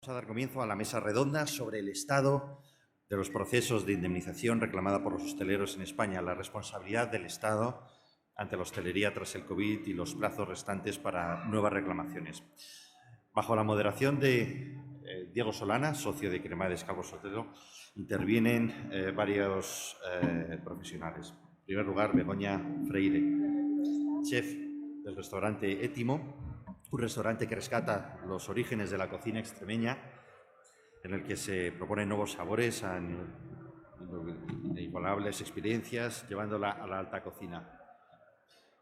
Vamos a dar comienzo a la mesa redonda sobre el estado de los procesos de indemnización reclamada por los hosteleros en España, la responsabilidad del Estado ante la hostelería tras el COVID y los plazos restantes para nuevas reclamaciones. Bajo la moderación de Diego Solana, socio de Cremades Calvo Sotelo, intervienen varios profesionales. En primer lugar, Begoña Freire, chef del restaurante Étimo, un restaurante que rescata los orígenes de la cocina extremeña, en el que se proponen nuevos sabores a inigualables experiencias, llevándola a la alta cocina.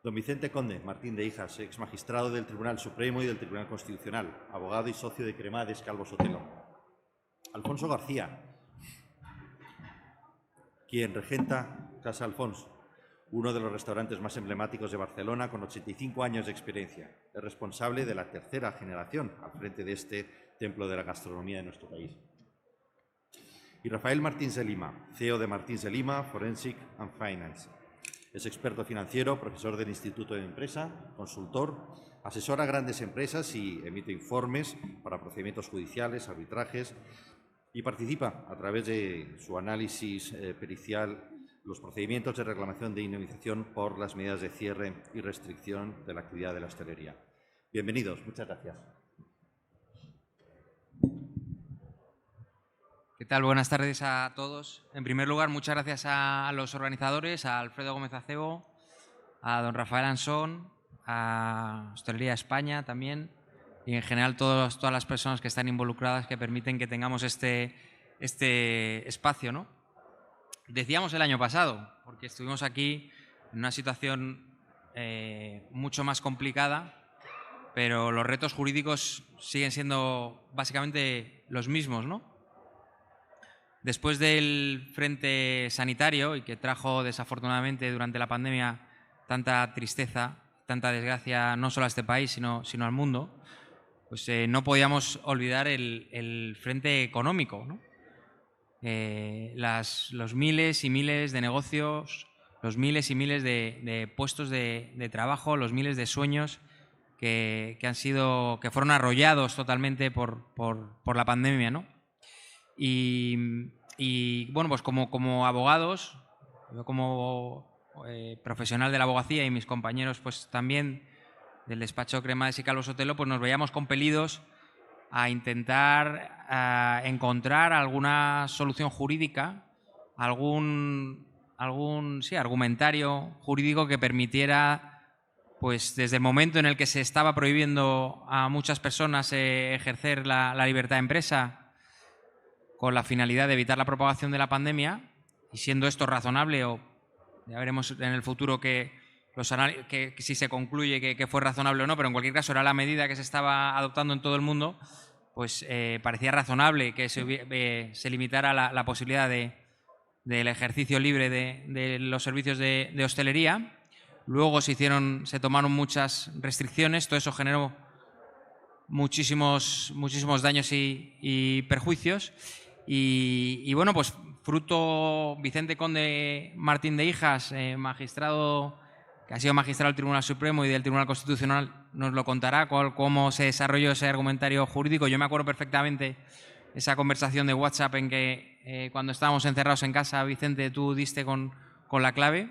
Don Vicente Conde Martín de Hijas, ex magistrado del Tribunal Supremo y del Tribunal Constitucional, abogado y socio de Cremades Calvo Sotelo. Alfonso García, quien regenta Casa Alfons, uno de los restaurantes más emblemáticos de Barcelona, con 85 años de experiencia. Es responsable de la tercera generación al frente de este templo de la gastronomía de nuestro país. Y Rafael Martins de Lima, CEO de Martins de Lima, Forensic and Finance. Es experto financiero, profesor del Instituto de Empresa, consultor, asesora a grandes empresas y emite informes para procedimientos judiciales, arbitrajes, y participa a través de su análisis pericial los procedimientos de reclamación de indemnización por las medidas de cierre y restricción de la actividad de la hostelería. Bienvenidos, muchas gracias. ¿Qué tal? Buenas tardes a todos. En primer lugar, muchas gracias a los organizadores, a Alfredo Gómez Acebo, a don Rafael Ansón, a Hostelería España también, y en general todas las personas que están involucradas que permiten que tengamos este espacio, ¿no? Decíamos el año pasado, porque estuvimos aquí en una situación mucho más complicada, pero los retos jurídicos siguen siendo básicamente los mismos, ¿no? Después del frente sanitario, y que trajo desafortunadamente durante la pandemia tanta tristeza, tanta desgracia, no solo a este país, sino al mundo, pues no podíamos olvidar el frente económico, ¿no? Los miles y miles de negocios, los miles y miles de puestos de trabajo, los miles de sueños que fueron arrollados totalmente por la pandemia, ¿no? Y bueno, pues como abogados, yo como profesional de la abogacía y mis compañeros pues también del despacho Cremades y Calvo Sotelo, pues nos veíamos compelidos a intentar encontrar alguna solución jurídica, algún argumentario jurídico que permitiera, pues desde el momento en el que se estaba prohibiendo a muchas personas ejercer la libertad de empresa con la finalidad de evitar la propagación de la pandemia, y siendo esto razonable, o ya veremos en el futuro que si se concluye que fue razonable o no, pero en cualquier caso era la medida que se estaba adoptando en todo el mundo, pues parecía razonable que se limitara la posibilidad del ejercicio libre de los servicios de hostelería. Luego se tomaron muchas restricciones, todo eso generó muchísimos daños y perjuicios. Y bueno, pues fruto Vicente Conde Martín de Hijas, magistrado que ha sido magistrado del Tribunal Supremo y del Tribunal Constitucional, nos lo contará cómo se desarrolló ese argumentario jurídico. Yo me acuerdo perfectamente esa conversación de WhatsApp en que cuando estábamos encerrados en casa, Vicente, tú diste con la clave.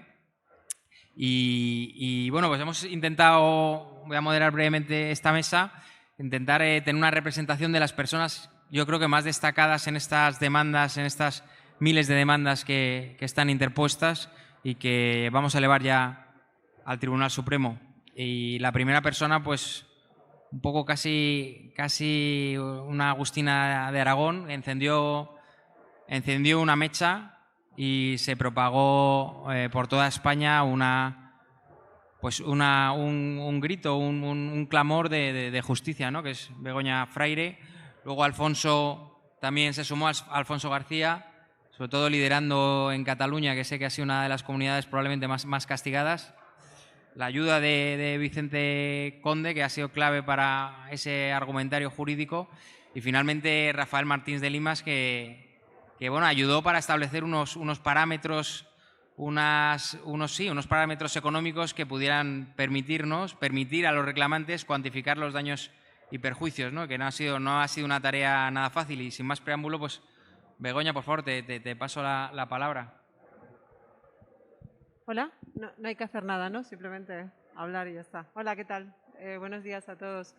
Y bueno, pues hemos intentado, voy a moderar brevemente esta mesa, intentar tener una representación de las personas, yo creo que más destacadas en estas demandas, en estas miles de demandas que están interpuestas y que vamos a elevar ya al Tribunal Supremo. Y la primera persona, pues un poco casi una Agustina de Aragón, encendió una mecha y se propagó por toda España un grito, un clamor de justicia, ¿no? Que es Begoña Freire. Luego Alfonso también se sumó, Alfonso García, sobre todo liderando en Cataluña, que sé que ha sido una de las comunidades probablemente más castigadas. La ayuda de Vicente Conde, que ha sido clave para ese argumentario jurídico. Y finalmente Rafael Martins de Limas, que bueno, ayudó para establecer unos parámetros, unos parámetros económicos que pudieran permitir a los reclamantes cuantificar los daños y perjuicios, ¿no? Que no ha sido una tarea nada fácil. Y sin más preámbulo, pues Begoña, por favor, te paso la palabra. Hola, no hay que hacer nada, ¿no? Simplemente hablar y ya está. Hola, ¿qué tal? Buenos días a todos.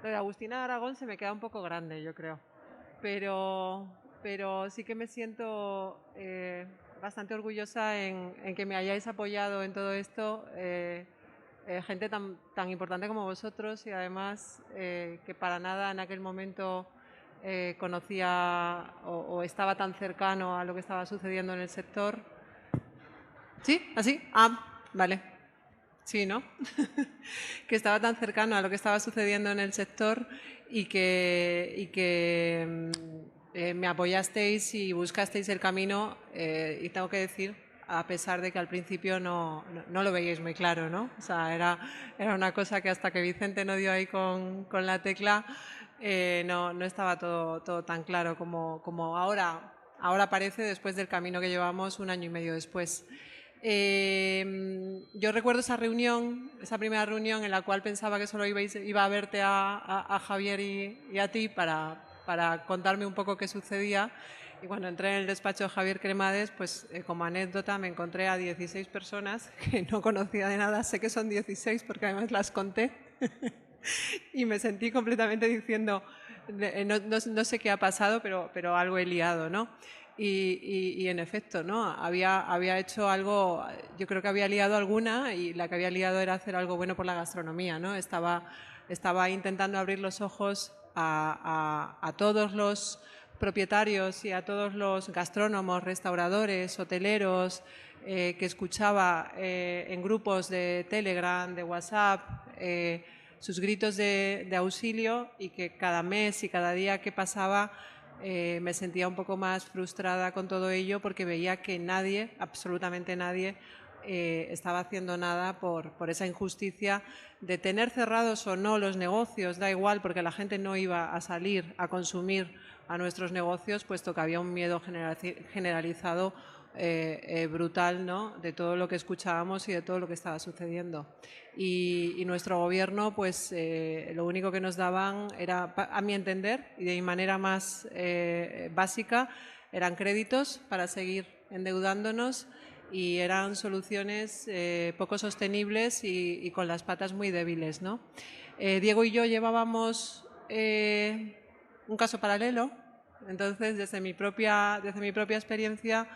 Lo de Agustina de Aragón se me queda un poco grande, yo creo. Pero sí que me siento bastante orgullosa en que me hayáis apoyado en todo esto. Gente tan importante como vosotros y además que para nada en aquel momento conocía o estaba tan cercano a lo que estaba sucediendo en el sector. ¿Sí? ¿Así? Ah, vale. Sí, ¿no? Que estaba tan cercano a lo que estaba sucediendo en el sector y que me apoyasteis y buscasteis el camino y tengo que decir, a pesar de que al principio no lo veíais muy claro, ¿no? O sea, era una cosa que hasta que Vicente no dio ahí con la tecla no estaba todo tan claro como ahora parece después del camino que llevamos 1 año y medio después. Yo recuerdo esa primera reunión en la cual pensaba que solo iba a verte a Javier y a ti para contarme un poco qué sucedía. Y cuando entré en el despacho de Javier Cremades, pues como anécdota me encontré a 16 personas que no conocía de nada. Sé que son 16 porque además las conté. Y me sentí completamente diciendo, no sé qué ha pasado, pero algo he liado, ¿no? Y en efecto, ¿no? Había hecho algo, yo creo que había liado alguna y la que había liado era hacer algo bueno por la gastronomía, ¿no? Estaba intentando abrir los ojos a todos los propietarios y a todos los gastrónomos, restauradores, hoteleros que escuchaba en grupos de Telegram, de WhatsApp, sus gritos de auxilio y que cada mes y cada día que pasaba me sentía un poco más frustrada con todo ello porque veía que nadie, absolutamente nadie, estaba haciendo nada por esa injusticia de tener cerrados o no los negocios, da igual, porque la gente no iba a salir a consumir a nuestros negocios, puesto que había un miedo generalizado brutal, ¿no? De todo lo que escuchábamos y de todo lo que estaba sucediendo. Y nuestro gobierno, pues lo único que nos daban era, a mi entender, y de mi manera más básica, eran créditos para seguir endeudándonos y eran soluciones poco sostenibles y con las patas muy débiles, ¿no? Diego y yo llevábamos un caso paralelo, entonces desde mi propia experiencia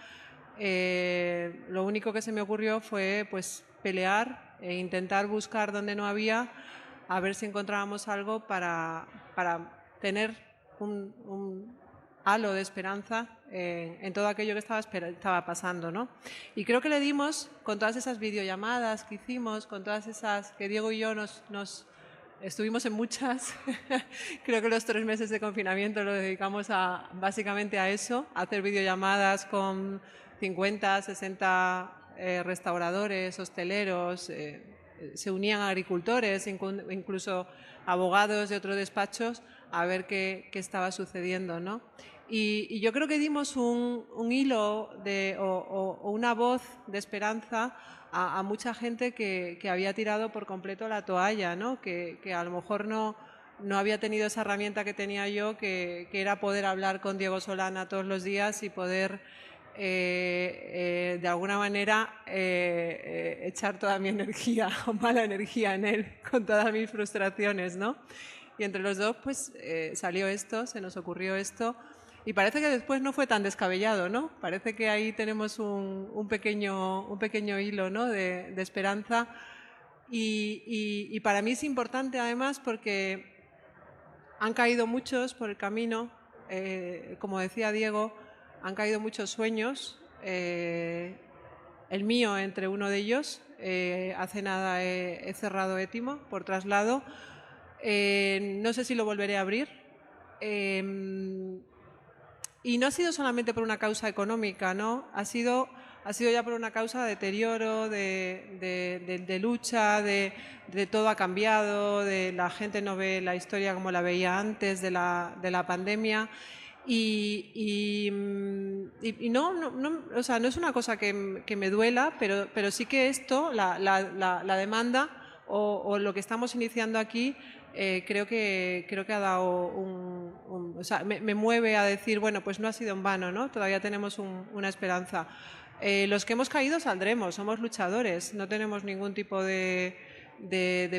lo único que se me ocurrió fue pues pelear e intentar buscar donde no había, a ver si encontrábamos algo para tener un halo de esperanza en todo aquello que estaba pasando, ¿no? Y creo que le dimos, con todas esas videollamadas que hicimos, con todas esas que Diego y yo nos estuvimos en muchas, creo que los 3 meses de confinamiento lo dedicamos básicamente a eso, a hacer videollamadas con 50, 60 restauradores, hosteleros, se unían agricultores, incluso abogados de otros despachos a ver qué estaba sucediendo, ¿no? Y yo creo que dimos un hilo o una voz de esperanza a mucha gente que había tirado por completo la toalla, ¿no? Que a lo mejor no había tenido esa herramienta que tenía yo, que era poder hablar con Diego Solana todos los días y poder de alguna manera echar toda mi energía o mala energía en él con todas mis frustraciones, ¿no? Y entre los dos pues salió esto, se nos ocurrió esto y parece que después no fue tan descabellado, ¿no? Parece que ahí tenemos un pequeño hilo, ¿no? de esperanza y para mí es importante además porque han caído muchos por el camino, como decía Diego, han caído muchos sueños, el mío entre uno de ellos, hace nada he cerrado Étimo por traslado, no sé si lo volveré a abrir y no ha sido solamente por una causa económica, ¿no? Ha sido ya por una causa de deterioro, de lucha, de todo ha cambiado, de la gente no ve la historia como la veía antes de la pandemia. Y no, o sea, no es una cosa que me duela, pero sí que esto, la demanda o lo que estamos iniciando aquí, creo que ha dado o sea, me mueve a decir, bueno, pues no ha sido en vano, ¿no? Todavía tenemos una esperanza. Los que hemos caído saldremos, somos luchadores, no tenemos ningún tipo de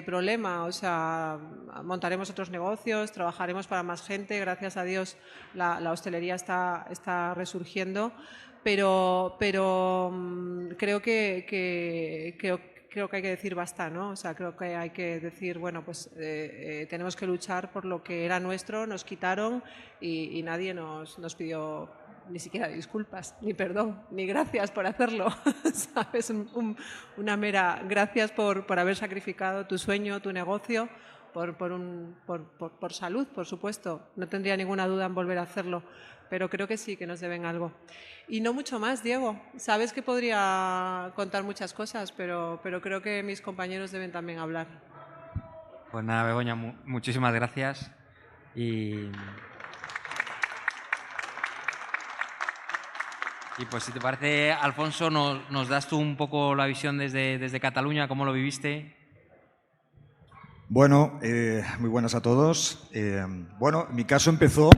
problema, o sea, montaremos otros negocios, trabajaremos para más gente, gracias a Dios la hostelería está resurgiendo, pero creo que hay que decir basta, ¿no? O sea, creo que hay que decir, bueno, pues tenemos que luchar por lo que era nuestro, nos quitaron y nadie nos pidió ni siquiera disculpas, ni perdón, ni gracias por hacerlo, ¿sabes? Una mera gracias por haber sacrificado tu sueño, tu negocio, por salud, por supuesto. No tendría ninguna duda en volver a hacerlo, pero creo que sí, que nos deben algo. Y no mucho más, Diego. Sabes que podría contar muchas cosas, pero creo que mis compañeros deben también hablar. Pues nada, Begoña, muchísimas gracias. Y pues si te parece, Alfonso, nos das tú un poco la visión desde Cataluña, cómo lo viviste. Bueno, muy buenas a todos. Bueno, mi caso empezó,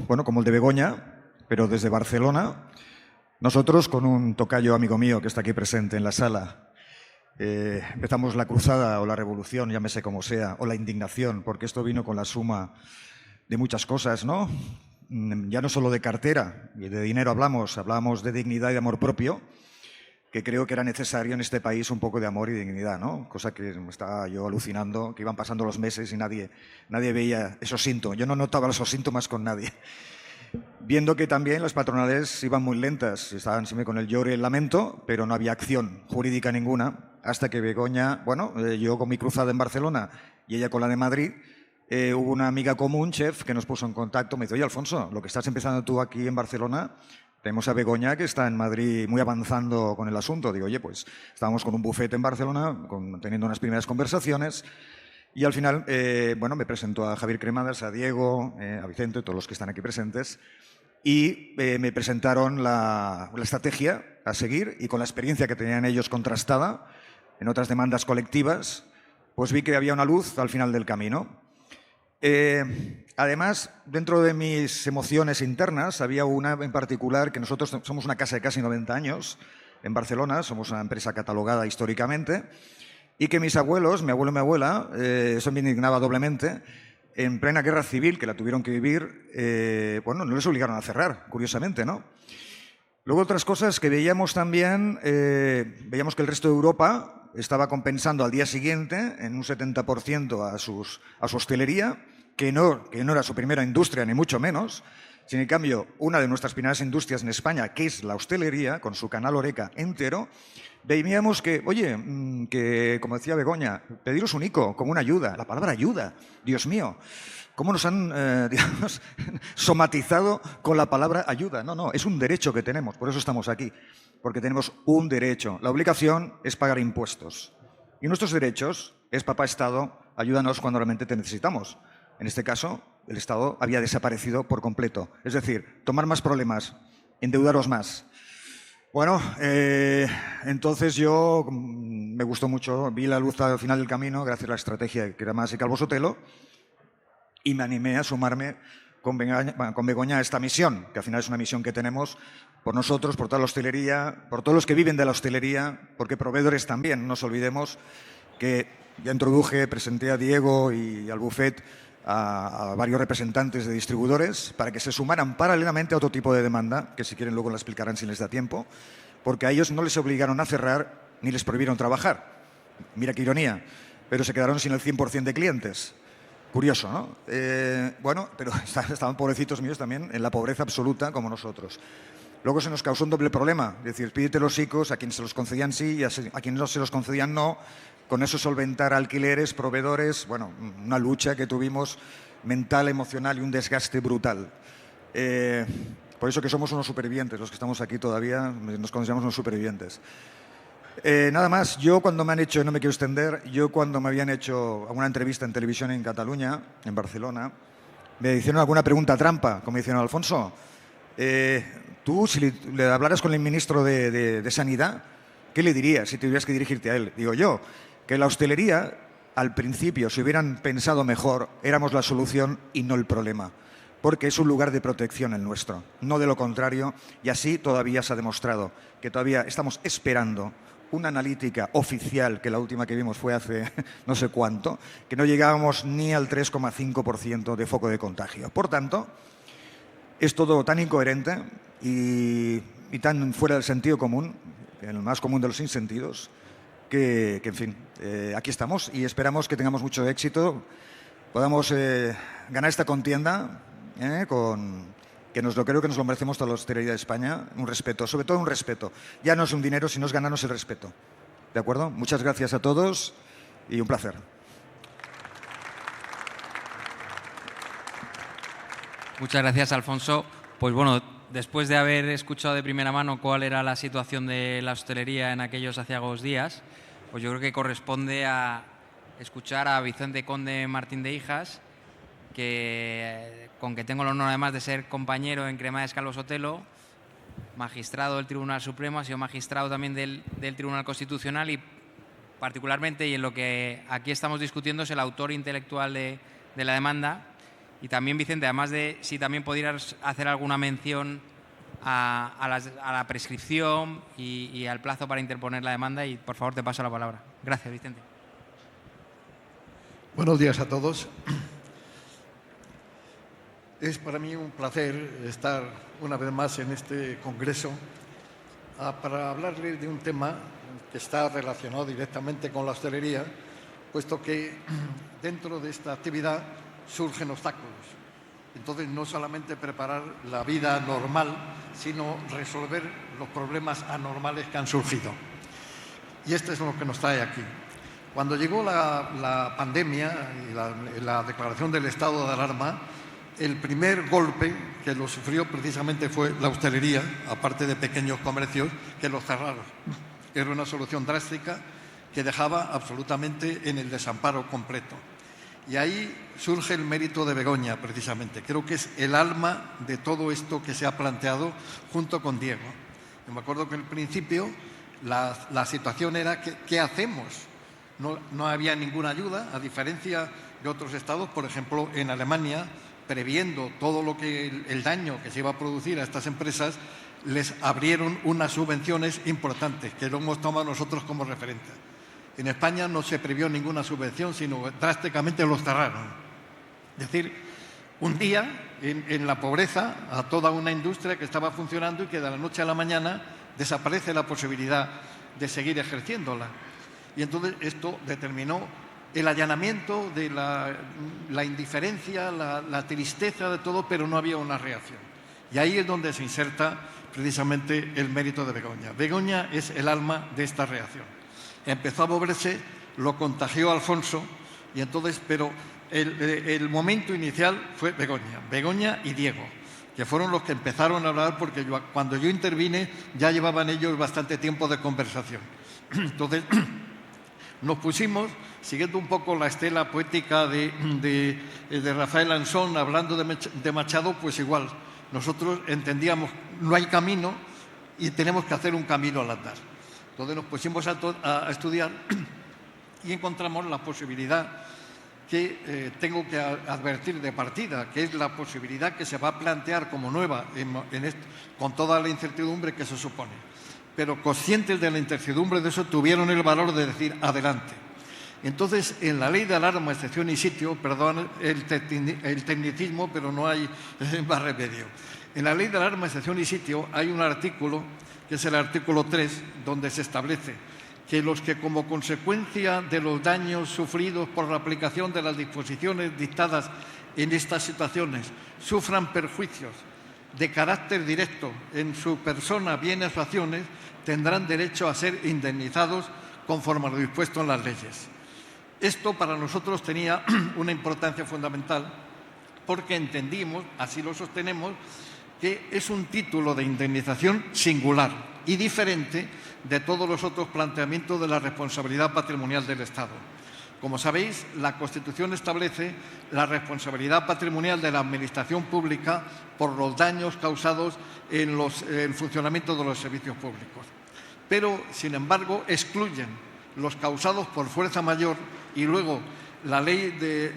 bueno, como el de Begoña, pero desde Barcelona. Nosotros, con un tocayo amigo mío que está aquí presente en la sala, empezamos la cruzada o la revolución, llámese como sea, o la indignación, porque esto vino con la suma de muchas cosas, ¿no? Ya no solo de cartera y de dinero hablábamos de dignidad y de amor propio, que creo que era necesario en este país un poco de amor y dignidad, ¿no? Cosa que me estaba yo alucinando, que iban pasando los meses y nadie veía esos síntomas. Yo no notaba esos síntomas con nadie. Viendo que también las patronales iban muy lentas, estaban siempre con el lloro y el lamento, pero no había acción jurídica ninguna, hasta que Begoña, bueno, yo con mi cruzada en Barcelona y ella con la de Madrid, hubo una amiga común, chef, que nos puso en contacto. Me dice, oye, Alfonso, lo que estás empezando tú aquí en Barcelona, tenemos a Begoña que está en Madrid muy avanzando con el asunto. Digo, oye, pues estábamos con un bufete en Barcelona, teniendo unas primeras conversaciones, y al final, bueno, me presentó a Javier Cremades, a Diego, a Vicente, todos los que están aquí presentes, y me presentaron la estrategia a seguir, y con la experiencia que tenían ellos contrastada en otras demandas colectivas, pues vi que había una luz al final del camino. Además, dentro de mis emociones internas, había una en particular, que nosotros somos una casa de casi 90 años en Barcelona, somos una empresa catalogada históricamente, y que mis abuelos, mi abuelo y mi abuela, eso me indignaba doblemente, en plena guerra civil, que la tuvieron que vivir, bueno, no les obligaron a cerrar, curiosamente, ¿no? Luego otras cosas que veíamos también, veíamos que el resto de Europa estaba compensando al día siguiente en un 70% a su hostelería, que no era su primera industria, ni mucho menos. Sin en cambio, una de nuestras primeras industrias en España, que es la hostelería, con su canal Horeca entero, veíamos que, oye, que, como decía Begoña, pediros un ICO como una ayuda. La palabra ayuda, Dios mío, ¿cómo nos han, digamos, somatizado con la palabra ayuda? No, es un derecho que tenemos, por eso estamos aquí, porque tenemos un derecho. La obligación es pagar impuestos. Y nuestros derechos es, papá Estado, ayúdanos cuando realmente te necesitamos. En este caso, el Estado había desaparecido por completo. Es decir, tomar más problemas, endeudaros más. Bueno, entonces yo me gustó mucho, vi la luz al final del camino gracias a la estrategia que era más y Calvo Sotelo, y me animé a sumarme con Begoña a esta misión, que al final es una misión que tenemos por nosotros, por toda la hostelería, por todos los que viven de la hostelería, porque proveedores también. No nos olvidemos que ya introduje, presenté a Diego y al buffet a varios representantes de distribuidores para que se sumaran paralelamente a otro tipo de demanda, que si quieren luego la explicarán si les da tiempo, porque a ellos no les obligaron a cerrar ni les prohibieron trabajar. Mira qué ironía, pero se quedaron sin el 100% de clientes. Curioso, ¿no? Bueno, pero estaban pobrecitos míos también en la pobreza absoluta como nosotros. Luego se nos causó un doble problema, es decir, pídete los ICOs, a quienes se los concedían sí y a quienes no se los concedían no. Con eso solventar alquileres, proveedores, bueno, una lucha que tuvimos mental, emocional y un desgaste brutal. Por eso que somos unos supervivientes, los que estamos aquí todavía nos consideramos unos supervivientes. Nada más, yo cuando me han hecho, no me quiero extender, yo cuando me habían hecho una entrevista en televisión en Cataluña, en Barcelona, me hicieron alguna pregunta trampa, como hicieron Alfonso. Tú, si le hablaras con el ministro de Sanidad, ¿qué le dirías si tuvieras que dirigirte a él? Digo yo, que la hostelería al principio, si hubieran pensado mejor, éramos la solución y no el problema, porque es un lugar de protección el nuestro, no de lo contrario, y así todavía se ha demostrado que todavía estamos esperando una analítica oficial, que la última que vimos fue hace no sé cuánto, que no llegábamos ni al 3,5% de foco de contagio. Por tanto, es todo tan incoherente y tan fuera del sentido común, el más común de los sinsentidos, que en fin, aquí estamos y esperamos que tengamos mucho éxito, podamos ganar esta contienda creo que nos lo merecemos toda la hostelería de España, un respeto, sobre todo un respeto. Ya no es un dinero, sino es ganarnos el respeto. ¿De acuerdo? Muchas gracias a todos y un placer. Muchas gracias, Alfonso. Pues bueno, después de haber escuchado de primera mano cuál era la situación de la hostelería en aquellos aciagos días, pues yo creo que corresponde a escuchar a Vicente Conde Martín de Hijas, con que tengo el honor además de ser compañero en Cremades Calvo Sotelo, magistrado del Tribunal Supremo, ha sido magistrado también del Tribunal Constitucional y particularmente, y en lo que aquí estamos discutiendo, es el autor intelectual de la demanda. Y también, Vicente, además de si también pudieras hacer alguna mención a la prescripción y al plazo para interponer la demanda, y por favor te paso la palabra. Gracias, Vicente. Buenos días a todos. Es para mí un placer estar una vez más en este congreso para hablarles de un tema que está relacionado directamente con la hostelería, puesto que dentro de esta actividad surgen obstáculos. Entonces, no solamente preparar la vida normal, sino resolver los problemas anormales que han surgido. Y esto es lo que nos trae aquí. Cuando llegó la pandemia y la declaración del estado de alarma, el primer golpe que lo sufrió precisamente fue la hostelería, aparte de pequeños comercios que los cerraron. Era una solución drástica que dejaba absolutamente en el desamparo completo. Y ahí surge el mérito de Begoña, precisamente. Creo que es el alma de todo esto que se ha planteado junto con Diego. Yo me acuerdo que al principio la situación era ¿qué hacemos? No había ninguna ayuda, a diferencia de otros estados. Por ejemplo, en Alemania, previendo todo lo que el daño que se iba a producir a estas empresas, les abrieron unas subvenciones importantes, que lo hemos tomado nosotros como referencia. En España no se previó ninguna subvención, sino drásticamente los cerraron. Es decir, un día en la pobreza a toda una industria que estaba funcionando y que de la noche a la mañana desaparece la posibilidad de seguir ejerciéndola. Y entonces esto determinó el allanamiento de la indiferencia, la tristeza de todo, pero no había una reacción. Y ahí es donde se inserta precisamente el mérito de Begoña. Begoña es el alma de esta reacción. Empezó a moverse, lo contagió Alfonso, y entonces, pero el momento inicial fue Begoña y Diego, que fueron los que empezaron a hablar, porque cuando yo intervine ya llevaban ellos bastante tiempo de conversación. Entonces, nos pusimos, siguiendo un poco la estela poética de Rafael Ansón, hablando de Machado, pues igual, nosotros entendíamos, no hay camino y tenemos que hacer un camino al andar. Entonces nos pusimos a estudiar y encontramos la posibilidad que tengo que advertir de partida, que es la posibilidad que se va a plantear como nueva con toda la incertidumbre que se supone. Pero conscientes de la incertidumbre de eso, tuvieron el valor de decir adelante. Entonces, en la ley de alarma, excepción y sitio, perdón el tecnicismo, pero no hay más remedio. En la ley de alarma, excepción y sitio hay un artículo, que es el artículo 3, donde se establece que los que como consecuencia de los daños sufridos por la aplicación de las disposiciones dictadas en estas situaciones sufran perjuicios de carácter directo en su persona, bienes o acciones, tendrán derecho a ser indemnizados conforme a lo dispuesto en las leyes. Esto para nosotros tenía una importancia fundamental porque entendimos, así lo sostenemos, que es un título de indemnización singular y diferente de todos los otros planteamientos de la responsabilidad patrimonial del Estado. Como sabéis, la Constitución establece la responsabilidad patrimonial de la Administración pública por los daños causados en el funcionamiento de los servicios públicos. Pero, sin embargo, excluyen los causados por fuerza mayor y luego la ley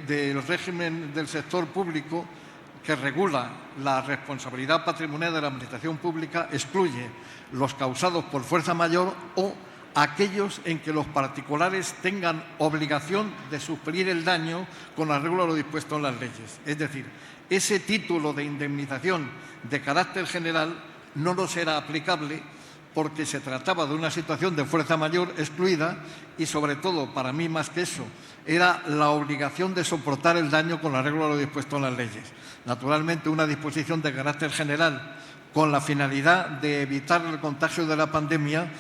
del régimen del sector público, que regula la responsabilidad patrimonial de la administración pública, excluye los causados por fuerza mayor o aquellos en que los particulares tengan obligación de suplir el daño con arreglo a lo dispuesto en las leyes. Es decir, ese título de indemnización de carácter general no nos era aplicable porque se trataba de una situación de fuerza mayor excluida y, sobre todo, para mí más que eso, era la obligación de soportar el daño con arreglo a lo dispuesto en las leyes. Naturalmente, una disposición de carácter general con la finalidad de evitar el contagio de la pandemia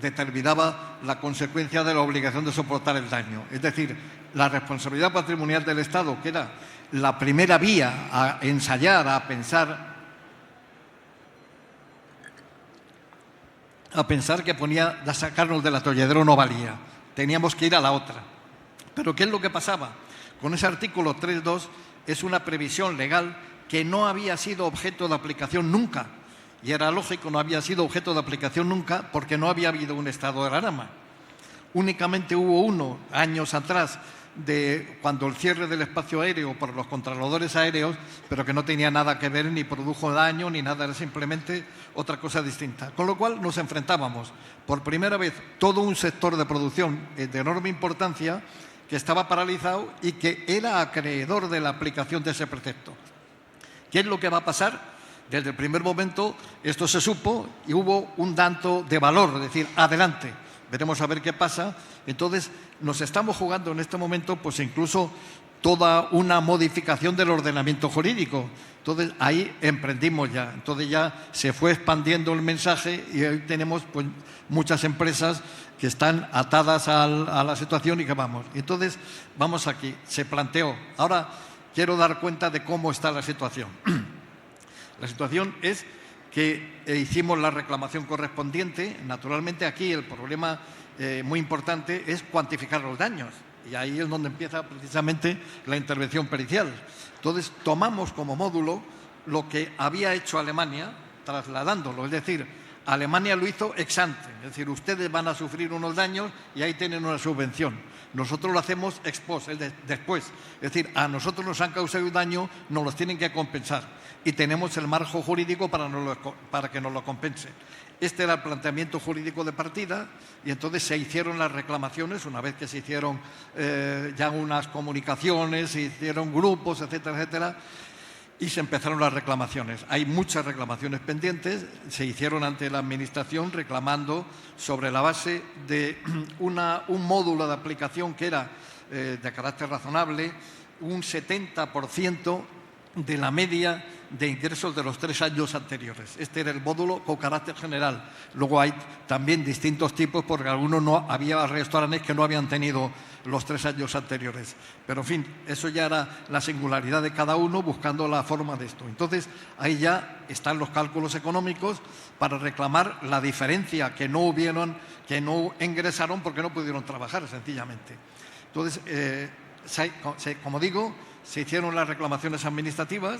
determinaba la consecuencia de la obligación de soportar el daño. Es decir, la responsabilidad patrimonial del Estado, que era la primera vía a ensayar, a pensar que ponía a sacarnos del atolladero no valía. Teníamos que ir a la otra. Pero ¿qué es lo que pasaba? Con ese artículo 3.2 es una previsión legal que no había sido objeto de aplicación nunca. Y era lógico, no había sido objeto de aplicación nunca porque no había habido un estado de alarma. Únicamente hubo uno, años atrás, cuando el cierre del espacio aéreo por los controladores aéreos, pero que no tenía nada que ver, ni produjo daño, ni nada, era simplemente otra cosa distinta. Con lo cual nos enfrentábamos, por primera vez, todo un sector de producción de enorme importancia que estaba paralizado y que era acreedor de la aplicación de ese precepto. ¿Qué es lo que va a pasar? Desde el primer momento esto se supo y hubo un tanto de valor, es decir, adelante, veremos a ver qué pasa. Entonces, nos estamos jugando en este momento pues incluso toda una modificación del ordenamiento jurídico. Entonces, ahí emprendimos ya. Entonces, ya se fue expandiendo el mensaje y hoy tenemos pues muchas empresas que están atadas a la situación y que vamos. Entonces, vamos aquí, se planteó. Ahora quiero dar cuenta de cómo está la situación. La situación es que hicimos la reclamación correspondiente. Naturalmente, aquí el problema muy importante es cuantificar los daños. Y ahí es donde empieza precisamente la intervención pericial. Entonces, tomamos como módulo lo que había hecho Alemania, trasladándolo. Es decir, Alemania lo hizo ex ante. Es decir, ustedes van a sufrir unos daños y ahí tienen una subvención. Nosotros lo hacemos ex post, después. Es decir, a nosotros nos han causado un daño, nos los tienen que compensar. Y tenemos el margen jurídico para que nos lo compense. Este era el planteamiento jurídico de partida y entonces se hicieron las reclamaciones, una vez que se hicieron ya unas comunicaciones, se hicieron grupos, etcétera, etcétera, y se empezaron las reclamaciones. Hay muchas reclamaciones pendientes, se hicieron ante la Administración reclamando sobre la base de un módulo de aplicación que era de carácter razonable, un 70% de la media de ingresos de los 3 años anteriores. Este era el módulo con carácter general. Luego hay también distintos tipos porque había restaurantes que no habían tenido los 3 años anteriores. Pero, en fin, eso ya era la singularidad de cada uno buscando la forma de esto. Entonces, ahí ya están los cálculos económicos para reclamar la diferencia que no ingresaron porque no pudieron trabajar, sencillamente. Entonces, como digo, se hicieron las reclamaciones administrativas,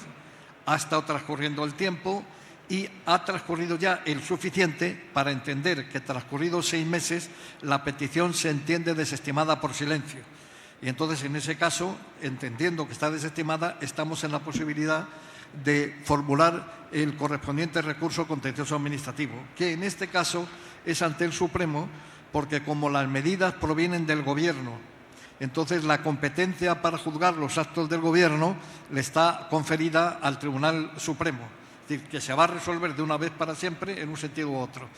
ha estado transcurriendo el tiempo y ha transcurrido ya el suficiente para entender que transcurridos 6 meses la petición se entiende desestimada por silencio. Y entonces, en ese caso, entendiendo que está desestimada, estamos en la posibilidad de formular el correspondiente recurso contencioso administrativo, que en este caso es ante el Supremo, porque como las medidas provienen del Gobierno, entonces la competencia para juzgar los actos del Gobierno le está conferida al Tribunal Supremo. Es decir, que se va a resolver de una vez para siempre en un sentido u otro.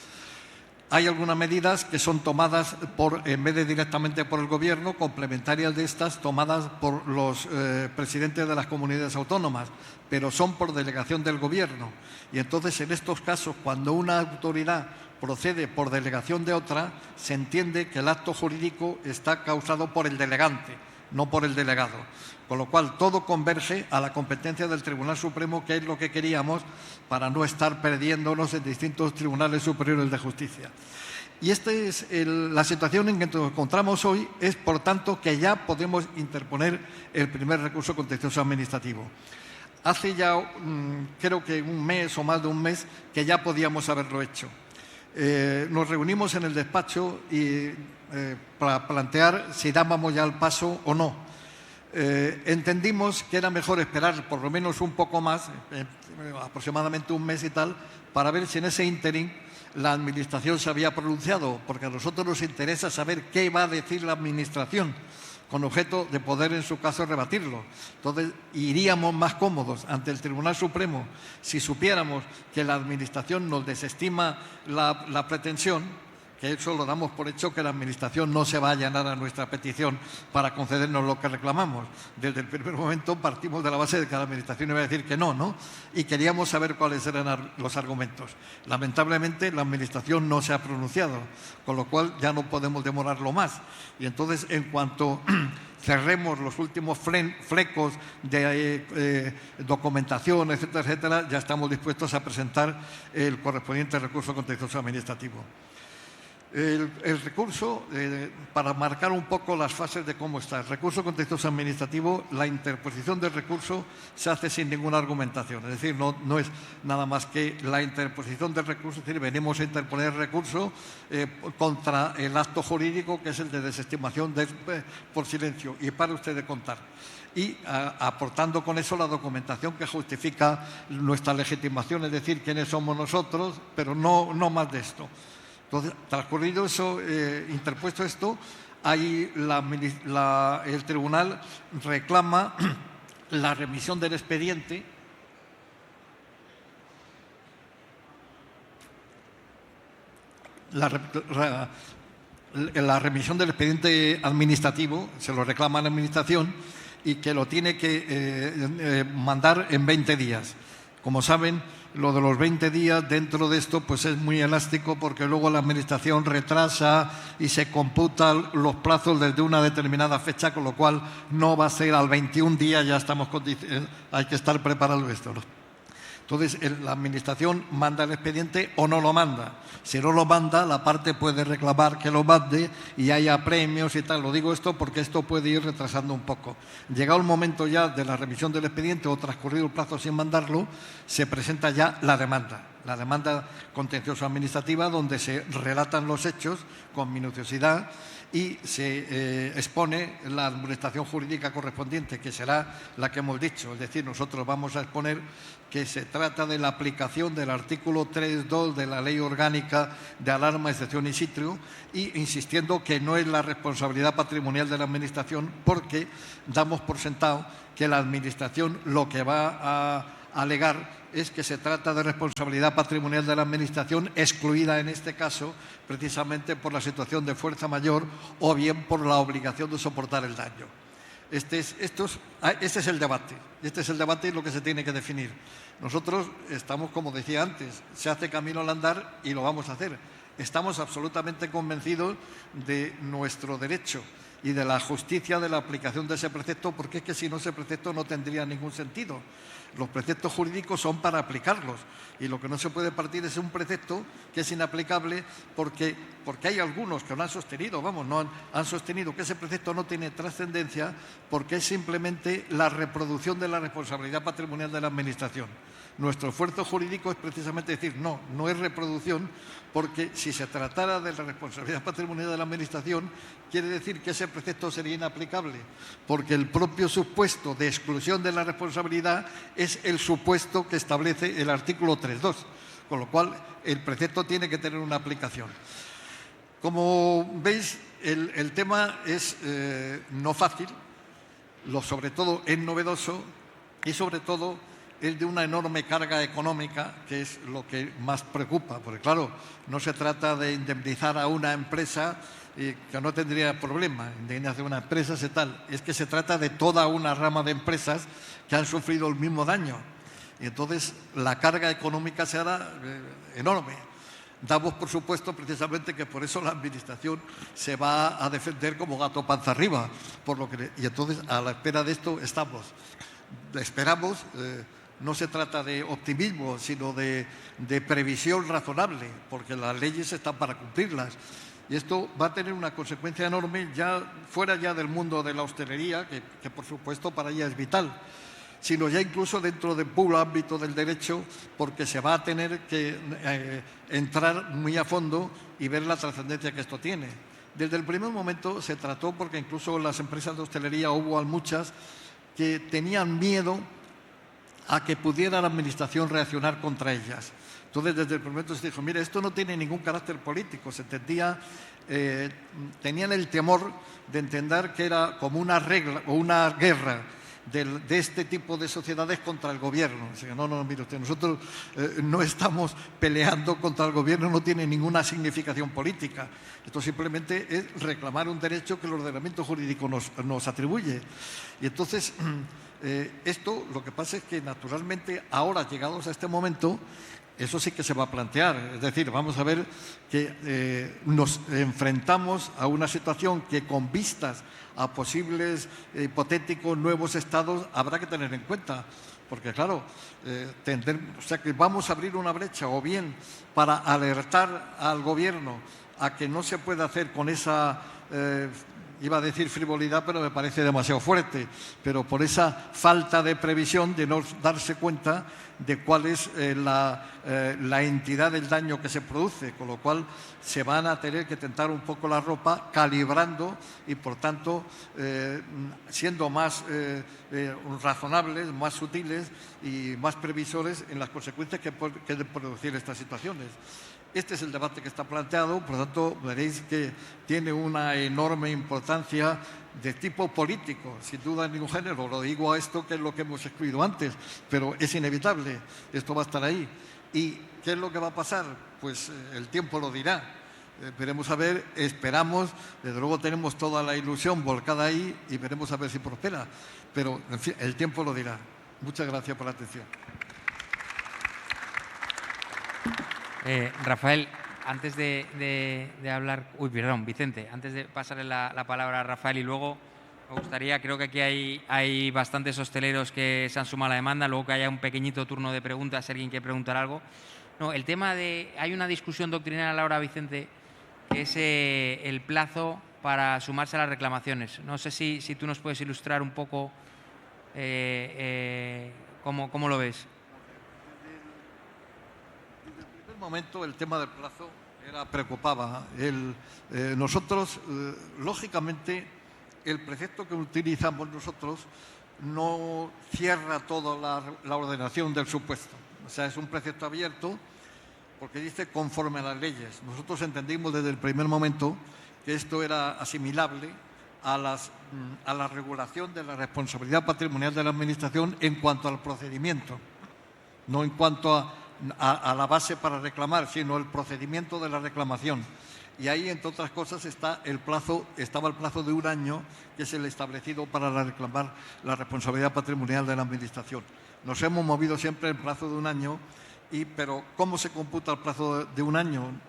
Hay algunas medidas que son tomadas en vez de directamente por el Gobierno, complementarias de estas tomadas por los presidentes de las comunidades autónomas, pero son por delegación del Gobierno. Y entonces, en estos casos, cuando una autoridad procede por delegación de otra, se entiende que el acto jurídico está causado por el delegante, no por el delegado. Con lo cual, todo converge a la competencia del Tribunal Supremo, que es lo que queríamos para no estar perdiéndonos en distintos tribunales superiores de justicia. Y esta es la situación en que nos encontramos hoy, es por tanto que ya podemos interponer el primer recurso contencioso administrativo. Hace ya creo que un mes o más de un mes que ya podíamos haberlo hecho. nos reunimos en el despacho y para plantear si dábamos ya el paso o no. Entendimos que era mejor esperar por lo menos un poco más, aproximadamente un mes y tal, para ver si en ese ínterin la Administración se había pronunciado, porque a nosotros nos interesa saber qué va a decir la Administración, con objeto de poder, en su caso, rebatirlo. Entonces, iríamos más cómodos ante el Tribunal Supremo si supiéramos que la Administración nos desestima la pretensión, que eso lo damos por hecho, que la Administración no se va a allanar a nuestra petición para concedernos lo que reclamamos. Desde el primer momento partimos de la base de que la Administración iba a decir que no, ¿no? Y queríamos saber cuáles eran los argumentos. Lamentablemente, la Administración no se ha pronunciado, con lo cual ya no podemos demorarlo más. Y entonces, en cuanto cerremos los últimos flecos de documentación, etcétera, etcétera, ya estamos dispuestos a presentar el correspondiente recurso contencioso administrativo. El recurso, para marcar un poco las fases de cómo está, el recurso contencioso administrativo, la interposición del recurso se hace sin ninguna argumentación, es decir, no es nada más que la interposición del recurso, es decir, venimos a interponer recurso contra el acto jurídico, que es el de desestimación por silencio, y para usted de contar. Y aportando con eso la documentación que justifica nuestra legitimación, es decir, quiénes somos nosotros, pero no más de esto. Entonces, transcurrido eso, interpuesto esto, ahí el tribunal reclama la remisión del expediente la remisión del expediente administrativo, se lo reclama a la Administración y que lo tiene que mandar en 20 días. Como saben, lo de los 20 días dentro de esto pues es muy elástico, porque luego la Administración retrasa y se computan los plazos desde una determinada fecha, con lo cual no va a ser al 21 días, ya estamos hay que estar preparado esto, ¿no? Entonces, la Administración manda el expediente o no lo manda. Si no lo manda, la parte puede reclamar que lo mande y haya premios y tal. Lo digo esto porque esto puede ir retrasando un poco. Llegado el momento ya de la remisión del expediente o transcurrido el plazo sin mandarlo, se presenta ya la demanda contencioso administrativa, donde se relatan los hechos con minuciosidad y se expone la argumentación jurídica correspondiente, que será la que hemos dicho. Es decir, nosotros vamos a exponer que se trata de la aplicación del artículo 3.2 de la Ley Orgánica de Alarma, Excepción y Sitio, y insistiendo que no es la responsabilidad patrimonial de la Administración, porque damos por sentado que la Administración lo que va a alegar es que se trata de responsabilidad patrimonial de la Administración, excluida en este caso precisamente por la situación de fuerza mayor o bien por la obligación de soportar el daño. Este es el debate. Este es el debate y lo que se tiene que definir. Nosotros estamos, como decía antes, se hace camino al andar y lo vamos a hacer. Estamos absolutamente convencidos de nuestro derecho y de la justicia de la aplicación de ese precepto, porque es que si no, ese precepto no tendría ningún sentido. Los preceptos jurídicos son para aplicarlos y lo que no se puede partir es un precepto que es inaplicable porque hay algunos que no han sostenido, han sostenido que ese precepto no tiene trascendencia porque es simplemente la reproducción de la responsabilidad patrimonial de la Administración. Nuestro esfuerzo jurídico es precisamente decir, no es reproducción, porque si se tratara de la responsabilidad patrimonial de la Administración, quiere decir que ese precepto sería inaplicable, porque el propio supuesto de exclusión de la responsabilidad es el supuesto que establece el artículo 3.2, con lo cual el precepto tiene que tener una aplicación. Como veis, el tema es no fácil, sobre todo es novedoso y sobre todo es de una enorme carga económica, que es lo que más preocupa, porque claro, no se trata de indemnizar a una empresa que no tendría problema, indemnizar a una empresa es que se trata de toda una rama de empresas que han sufrido el mismo daño, y entonces la carga económica será enorme. Damos por supuesto precisamente que por eso la Administración se va a defender como gato panza arriba, y entonces a la espera de esto esperamos. No se trata de optimismo, sino de previsión razonable, porque las leyes están para cumplirlas. Y esto va a tener una consecuencia enorme, fuera ya del mundo de la hostelería, que por supuesto para ella es vital. sino ya incluso dentro del puro ámbito del derecho, porque se va a tener que entrar muy a fondo y ver la trascendencia que esto tiene. Desde el primer momento se trató, porque incluso en las empresas de hostelería hubo muchas que tenían miedo a que pudiera la Administración reaccionar contra ellas. Entonces, desde el primer momento se dijo, mire, esto no tiene ningún carácter político, se entendía, tenían el temor de entender que era como una regla o una guerra de este tipo de sociedades contra el gobierno. Así que, no, mire usted, nosotros no estamos peleando contra el gobierno, no tiene ninguna significación política. Esto simplemente es reclamar un derecho que el ordenamiento jurídico nos atribuye. Y entonces, esto lo que pasa es que naturalmente ahora, llegados a este momento, eso sí que se va a plantear. Es decir, vamos a ver que nos enfrentamos a una situación que con vistas a posibles hipotéticos nuevos estados habrá que tener en cuenta. Porque claro, o sea que vamos a abrir una brecha o bien para alertar al gobierno a que no se puede hacer con esa... iba a decir frivolidad, pero me parece demasiado fuerte, pero por esa falta de previsión, de no darse cuenta de cuál es la entidad del daño que se produce, con lo cual se van a tener que tentar un poco la ropa, calibrando y, por tanto, siendo más razonables, más sutiles y más previsores en las consecuencias que pueden producir estas situaciones. Este es el debate que está planteado, por lo tanto, veréis que tiene una enorme importancia de tipo político, sin duda en ningún género. Lo digo a esto, que es lo que hemos excluido antes, pero es inevitable, esto va a estar ahí. ¿Y qué es lo que va a pasar? Pues el tiempo lo dirá. Veremos a ver, esperamos, desde luego tenemos toda la ilusión volcada ahí y veremos a ver si prospera. Pero, en fin, el tiempo lo dirá. Muchas gracias por la atención. Rafael, antes de hablar... perdón, Vicente, antes de pasarle la palabra a Rafael y luego me gustaría, creo que aquí hay bastantes hosteleros que se han sumado a la demanda, luego que haya un pequeñito turno de preguntas, si alguien quiere preguntar algo. No, el tema de... Hay una discusión doctrinal ahora, Vicente, que es el plazo para sumarse a las reclamaciones. No sé si tú nos puedes ilustrar un poco cómo lo ves. Momento el tema del plazo preocupaba. Nosotros, lógicamente, el precepto que utilizamos nosotros no cierra toda la ordenación del supuesto. O sea, es un precepto abierto porque dice conforme a las leyes. Nosotros entendimos desde el primer momento que esto era asimilable a la regulación de la responsabilidad patrimonial de la Administración en cuanto al procedimiento, no en cuanto a la base para reclamar, sino el procedimiento de la reclamación. Y ahí, entre otras cosas, estaba el plazo de un año, que es el establecido para reclamar la responsabilidad patrimonial de la Administración. Nos hemos movido siempre en el plazo de un año, pero ¿cómo se computa el plazo de un año?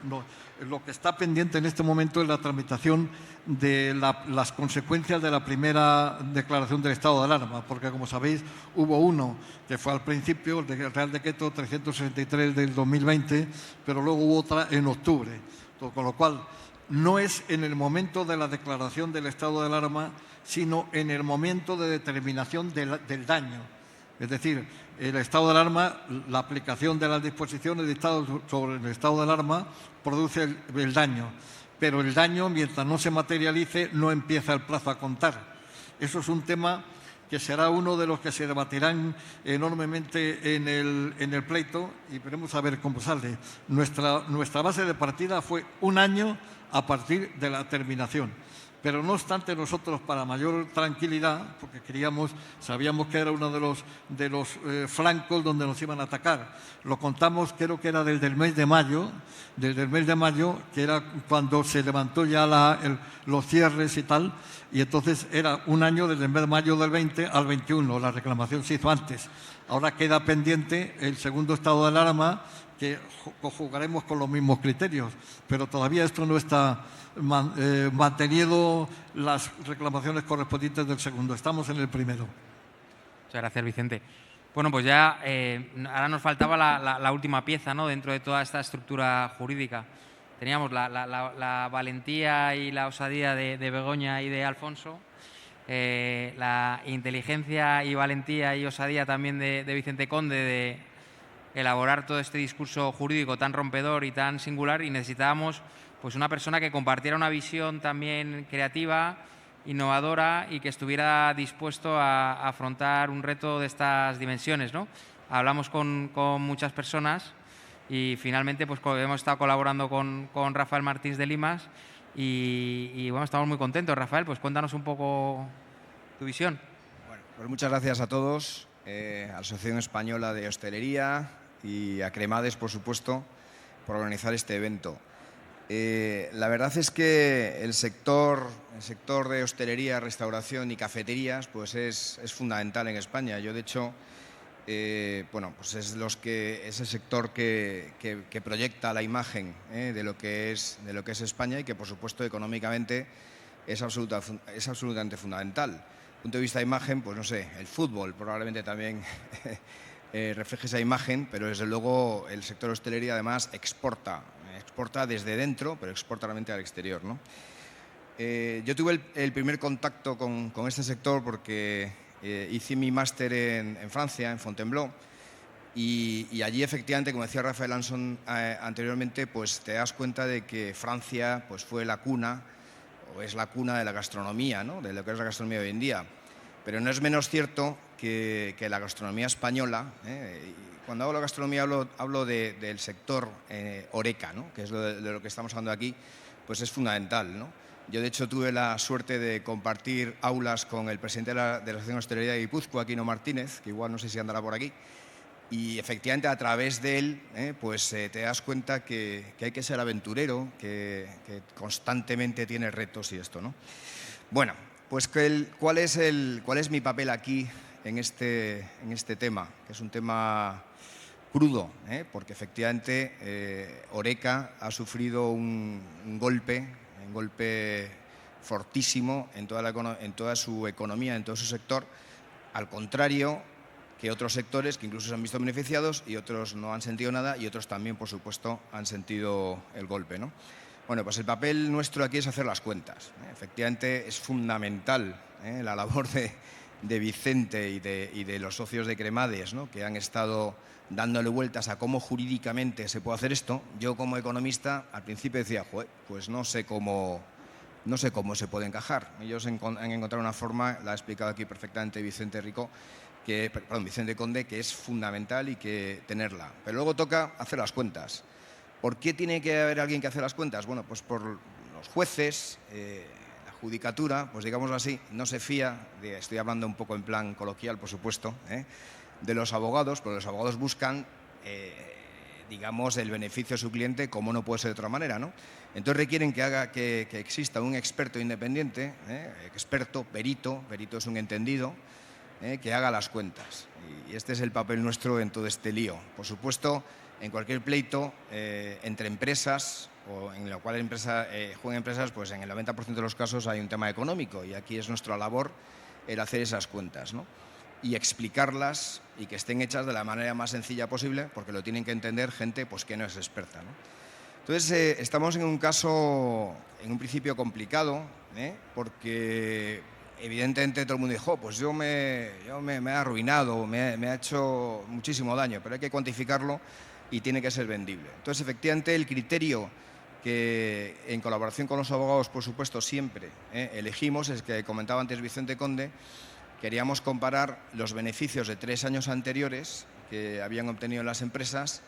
Lo que está pendiente en este momento es la tramitación de las consecuencias de la primera declaración del estado de alarma, porque, como sabéis, hubo uno que fue al principio, el Real Decreto 363 del 2020, pero luego hubo otra en octubre. Con lo cual, no es en el momento de la declaración del estado de alarma, sino en el momento de determinación del daño. Es decir, el estado de alarma, la aplicación de las disposiciones dictadas sobre el estado de alarma produce el daño. Pero el daño, mientras no se materialice, no empieza el plazo a contar. Eso es un tema que será uno de los que se debatirán enormemente en el pleito y veremos a ver cómo sale. Nuestra base de partida fue un año a partir de la terminación. Pero no obstante, nosotros, para mayor tranquilidad, porque sabíamos que era uno de los flancos donde nos iban a atacar, lo contamos, creo que era desde el mes de mayo, que era cuando se levantó ya los cierres y tal, y entonces era un año desde el mes de mayo del 20 al 21, la reclamación se hizo antes. Ahora queda pendiente el segundo estado de alarma, que conjugaremos con los mismos criterios, pero todavía esto no está manteniendo las reclamaciones correspondientes del segundo. Estamos en el primero. Muchas gracias, Vicente. Bueno, pues ya ahora nos faltaba la última pieza, ¿no?, dentro de toda esta estructura jurídica. Teníamos la valentía y la osadía de Begoña y de Alfonso, la inteligencia y valentía y osadía también de Vicente Conde de elaborar todo este discurso jurídico tan rompedor y tan singular, y necesitábamos pues una persona que compartiera una visión también creativa, innovadora y que estuviera dispuesto a afrontar un reto de estas dimensiones, ¿no? Hablamos con muchas personas y finalmente pues hemos estado colaborando con Rafael Martins de Limas y bueno, estamos muy contentos. Rafael, pues cuéntanos un poco tu visión. Bueno, pues muchas gracias a todos, a la Asociación Española de Hostelería y a Cremades, por supuesto, por organizar este evento. La verdad es que el sector de hostelería, restauración y cafeterías pues es fundamental en España. Yo, de hecho, bueno, pues es el sector que proyecta la imagen de lo que es España y que, por supuesto, económicamente es absolutamente fundamental. Desde el punto de vista de imagen, pues no sé, el fútbol probablemente también refleje esa imagen, pero desde luego el sector hostelería además exporta desde dentro, pero exporta realmente al exterior, ¿no? Yo tuve el primer contacto con este sector porque hice mi máster en Francia, en Fontainebleau, y allí efectivamente, como decía Rafael Anson anteriormente, pues te das cuenta de que Francia pues fue la cuna, o es la cuna de la gastronomía, ¿no? De lo que es la gastronomía hoy en día. Pero no es menos cierto que la gastronomía española, cuando hablo de gastronomía hablo del sector Horeca, ¿no? Que es de lo que estamos hablando aquí, pues es fundamental, ¿no? Yo, de hecho, tuve la suerte de compartir aulas con el presidente de la Asociación de Hostelería de Guipúzcoa, Aquino Martínez, que igual no sé si andará por aquí, y efectivamente a través de él pues te das cuenta que hay que ser aventurero, que constantemente tiene retos y esto, ¿no? Bueno, pues ¿cuál es mi papel aquí en este tema? Que es un tema crudo, porque efectivamente Horeca ha sufrido un golpe fortísimo en toda su economía, en todo su sector, al contrario que otros sectores que incluso se han visto beneficiados y otros no han sentido nada y otros también, por supuesto, han sentido el golpe, ¿no? Bueno, pues el papel nuestro aquí es hacer las cuentas. Efectivamente, es fundamental la labor de Vicente y de los socios de Cremades, ¿no? Que han estado dándole vueltas a cómo jurídicamente se puede hacer esto. Yo, como economista, al principio decía, pues no sé cómo se puede encajar. Ellos han encontrado una forma, la ha explicado aquí perfectamente Vicente Conde, que es fundamental y que tenerla. Pero luego toca hacer las cuentas. ¿Por qué tiene que haber alguien que hace las cuentas? Bueno, pues por los jueces, la judicatura, pues digámoslo así, no se fía, estoy hablando un poco en plan coloquial, por supuesto, de los abogados, pero los abogados buscan, digamos, el beneficio de su cliente, como no puede ser de otra manera, ¿no? Entonces requieren que exista un experto independiente, perito es un entendido, que haga las cuentas. Y este es el papel nuestro en todo este lío. Por supuesto, en cualquier pleito entre empresas o en lo cual juegan empresas, pues en el 90% de los casos hay un tema económico y aquí es nuestra labor el hacer esas cuentas, ¿no? Y explicarlas y que estén hechas de la manera más sencilla posible, porque lo tienen que entender gente pues, que no es experta, ¿no? Entonces, estamos en un caso, en un principio complicado, porque evidentemente todo el mundo dijo, pues yo me he arruinado, me ha hecho muchísimo daño, pero hay que cuantificarlo y tiene que ser vendible. Entonces, efectivamente, el criterio que en colaboración con los abogados, por supuesto, siempre elegimos, es que comentaba antes Vicente Conde, queríamos comparar los beneficios de 3 años anteriores que habían obtenido las empresas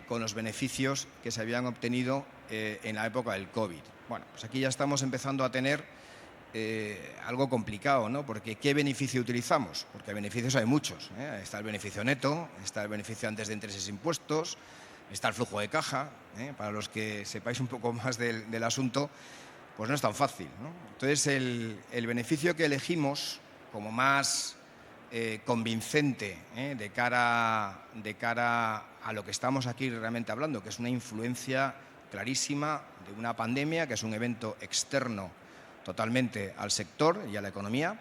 con los beneficios que se habían obtenido en la época del COVID. Bueno, pues aquí ya estamos empezando a tener algo complicado, ¿no? Porque ¿qué beneficio utilizamos? Porque beneficios hay muchos. Está el beneficio neto, está el beneficio antes de intereses e impuestos, está el flujo de caja. Para los que sepáis un poco más del asunto, pues no es tan fácil, ¿no? Entonces, el beneficio que elegimos como más convincente de cara a lo que estamos aquí realmente hablando, que es una influencia clarísima de una pandemia, que es un evento externo totalmente al sector y a la economía,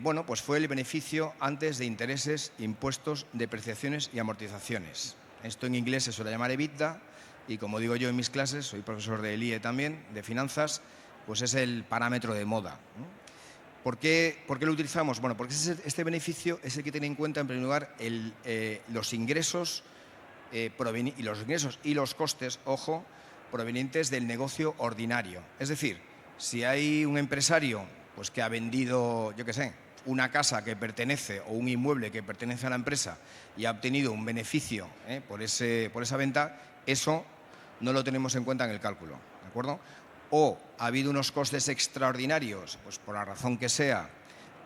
bueno, pues fue el beneficio antes de intereses, impuestos, depreciaciones y amortizaciones. Esto en inglés se suele llamar EBITDA y, como digo yo en mis clases, soy profesor del IE también, de finanzas, pues es el parámetro de moda, ¿no? ¿Por qué lo utilizamos? Bueno, porque este beneficio es el que tiene en cuenta, en primer lugar, los ingresos y los costes, ojo, provenientes del negocio ordinario. Es decir, si hay un empresario pues, que ha vendido, yo qué sé, una casa que pertenece o un inmueble que pertenece a la empresa y ha obtenido un beneficio por esa venta, eso no lo tenemos en cuenta en el cálculo, ¿de acuerdo? O ha habido unos costes extraordinarios, pues por la razón que sea,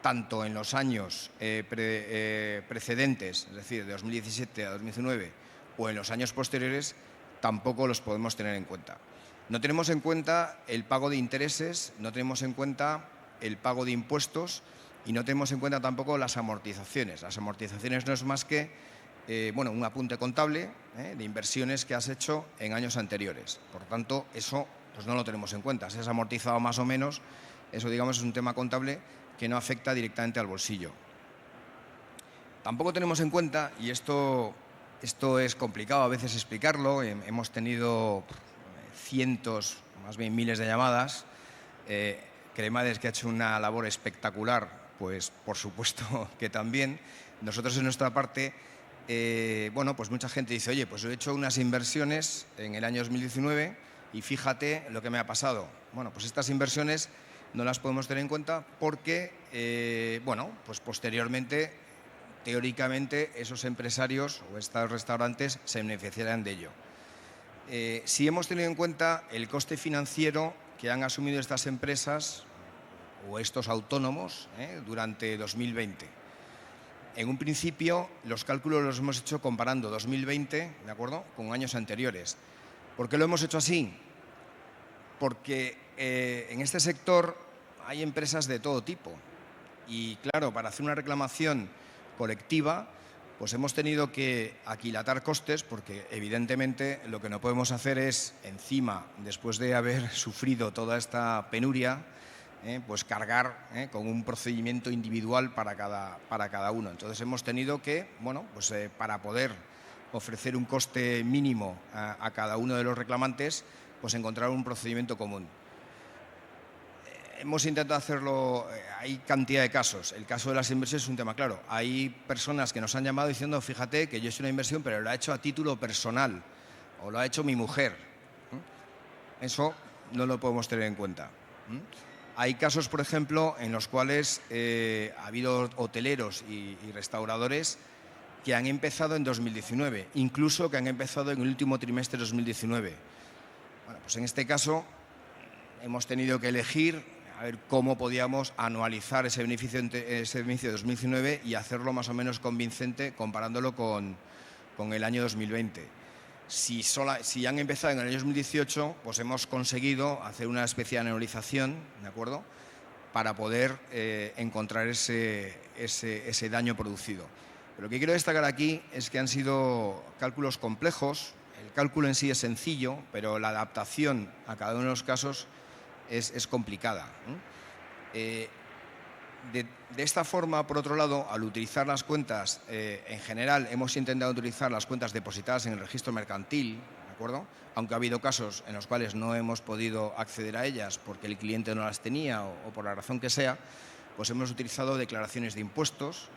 tanto en los años precedentes, es decir, de 2017 a 2019, o en los años posteriores, tampoco los podemos tener en cuenta. No tenemos en cuenta el pago de intereses, no tenemos en cuenta el pago de impuestos y no tenemos en cuenta tampoco las amortizaciones. Las amortizaciones no es más que un apunte contable de inversiones que has hecho en años anteriores. Por tanto, eso pues no lo tenemos en cuenta. Si has amortizado más o menos, eso digamos es un tema contable que no afecta directamente al bolsillo. Tampoco tenemos en cuenta, y esto es complicado a veces explicarlo, hemos tenido cientos, más bien miles de llamadas, Cremades, que ha hecho una labor espectacular, pues por supuesto que también. Nosotros en nuestra parte, pues mucha gente dice, oye, pues he hecho unas inversiones en el año 2019 y fíjate lo que me ha pasado. Bueno, pues estas inversiones no las podemos tener en cuenta porque, pues posteriormente, teóricamente, esos empresarios o estos restaurantes se beneficiarán de ello. Si hemos tenido en cuenta el coste financiero que han asumido estas empresas o estos autónomos durante 2020. En un principio, los cálculos los hemos hecho comparando 2020, ¿de acuerdo?, con años anteriores. ¿Por qué lo hemos hecho así? Porque en este sector hay empresas de todo tipo y, claro, para hacer una reclamación colectiva, pues hemos tenido que aquilatar costes porque, evidentemente, lo que no podemos hacer es, encima, después de haber sufrido toda esta penuria, pues cargar con un procedimiento individual para cada uno. Entonces hemos tenido que, para poder ofrecer un coste mínimo a cada uno de los reclamantes, pues encontrar un procedimiento común. Hemos intentado hacerlo, hay cantidad de casos. El caso de las inversiones es un tema claro. Hay personas que nos han llamado diciendo, fíjate que yo he hecho una inversión, pero lo ha hecho a título personal o lo ha hecho mi mujer. Eso no lo podemos tener en cuenta. Hay casos, por ejemplo, en los cuales ha habido hoteleros y restauradores que han empezado en 2019, incluso que han empezado en el último trimestre de 2019. Bueno, pues en este caso hemos tenido que elegir a ver cómo podíamos anualizar ese beneficio de 2019 y hacerlo más o menos convincente comparándolo con el año 2020. Si han empezado en el año 2018, pues hemos conseguido hacer una especie de anualización, ¿de acuerdo?, para poder encontrar ese daño producido. Pero lo que quiero destacar aquí es que han sido cálculos complejos. El cálculo en sí es sencillo, pero la adaptación a cada uno de los casos es complicada. De esta forma, por otro lado, al utilizar las cuentas, en general hemos intentado utilizar las cuentas depositadas en el registro mercantil, ¿de acuerdo?, aunque ha habido casos en los cuales no hemos podido acceder a ellas porque el cliente no las tenía o por la razón que sea, pues hemos utilizado declaraciones de impuestos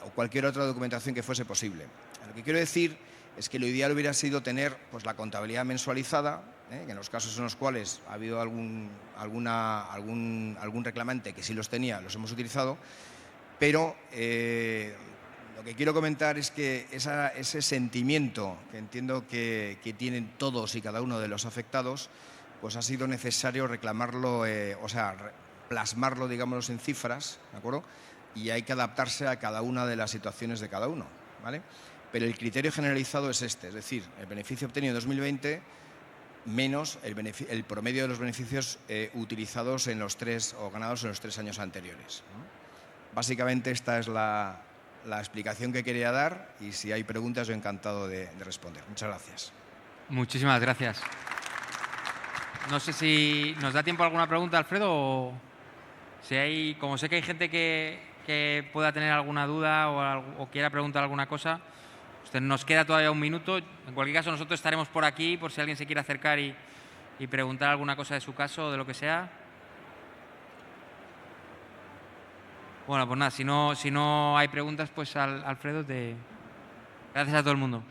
o cualquier otra documentación que fuese posible. Lo que quiero decir es que lo ideal hubiera sido tener pues, la contabilidad mensualizada, que en los casos en los cuales ha habido algún reclamante que sí los tenía, los hemos utilizado, pero lo que quiero comentar es que ese sentimiento que entiendo que tienen todos y cada uno de los afectados, pues ha sido necesario reclamarlo, plasmarlo, digamos, en cifras, ¿de acuerdo?, y hay que adaptarse a cada una de las situaciones de cada uno, ¿vale? Pero el criterio generalizado es este, es decir, el beneficio obtenido en 2020 menos el promedio de los beneficios utilizados en los ganados en los 3 años anteriores. Básicamente esta es la explicación que quería dar y si hay preguntas yo encantado de responder. Muchas gracias. Muchísimas gracias. No sé si nos da tiempo a alguna pregunta, Alfredo, o si hay, como sé que hay gente que pueda tener alguna duda o quiera preguntar alguna cosa. Nos queda todavía un minuto. En cualquier caso, nosotros estaremos por aquí por si alguien se quiere acercar y preguntar alguna cosa de su caso o de lo que sea. Bueno, pues nada, si no hay preguntas, pues Alfredo, gracias a todo el mundo.